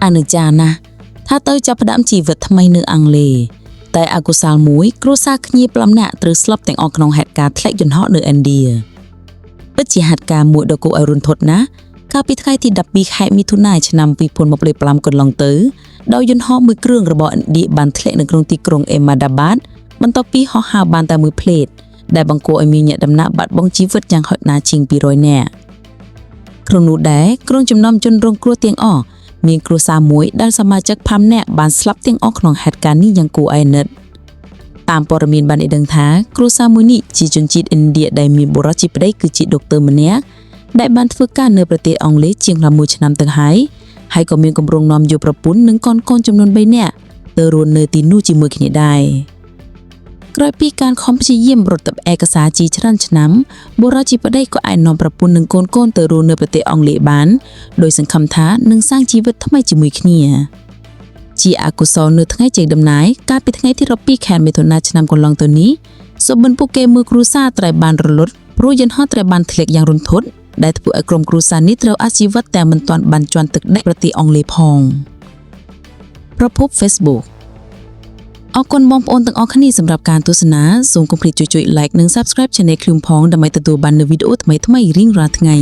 អានឹងចាណាថាទៅចាប់ផ្ដើមជីវិតថ្មីនៅអង់គ្លេសតែអកុសលមួយគ្រួសារគ្នា5នាក់ត្រូវស្លាប់ទាំងអស់ក្នុងហេតុការណ៍ធ្លាក់យន្តហោះនៅឥណ្ឌាពិតជាហេតុការណ៍មួយដ៏គួរឲ្យរន្ធត់ណាស់កាលពីថ្ងៃទី12ខែមិថុនាឆ្នាំ2025កន្លងទៅដោយយន្តហោះមួយគ្រឿងរបស់ឥណ្ឌាបានធ្លាក់នៅក្នុងទីក្រុងអេម៉ាដាបាតបន្ទាប់ពីហោះហើរបានតែមួយផ្លេតដែលបង្កឲ្យមានអ្នកដំណើរបាត់បង់ជីវិតយ៉ាងហោចណាស់ជាង200នាក់ក្នុងនោះដែរក្រុមចំណោមជនរងគ្រោះទាំងអស់មានគ្រួសារមួយដែលសមាជិក5នាក់បានស្លាប់ទាំងអស់ក្នុងហេតុការណ៍នេះយ៉ាងគួរឲ្យអាណិតតាមព័ត៌មានបានឲ្យដឹងថាគ្រួសារមួយនេះជាជនជាតិឥណ្ឌាដែលមានបុរសជាប្តីគឺជាដុកទ័រម្នាក់ដែលបានធ្វើការនៅប្រទេសអង់គ្លេសជាង11ឆ្នាំទៅហើយក៏មានគម្រោងនាំយកប្រពន្ធនិងកូនចំនួន3នាក់ទៅរស់នៅទីនោះជាមួយគ្នាដែរក្រោយពីការខំព្យាយាមរត់ទៅឯកសារជាច្រើនឆ្នាំបុរសជាប្តីក៏អាចនាំប្រពន្ធនិងកូនទៅរស់នៅប្រទេសអង់គ្លេសបានដោយសង្ឃឹមថានឹងសាងជីវិតថ្មីជាមួយគ្នាជាអកុសលនៅថ្ងៃចេញដំណើរកាលពីថ្ងៃទី12ខែមិថុនាឆ្នាំកន្លងទៅនេះសុបិនពួកគេមួយគ្រួសារត្រូវបានរលត់ព្រោះយន្តហោះត្រូវបានធ្លាក់យ៉ាងរន្ធត់ដែលធ្វើឲ្យក្រុមគ្រួសារនេះត្រូវអស់ជីវិតតែមិនទាន់បានជន់ទឹកដីប្រទេសអង់គ្លេសផងប្រភព Facebook អរគុណបងប្អូនទាំងអស់គ្នាសម្រាប់ការទស្សនាសូមកុំភ្លេចជួយ like និង subscribe Channel ខ្ញុំផងដើម្បីទទួលបាននូវវីដេអូថ្មីៗរៀងរាល់ថ្ងៃ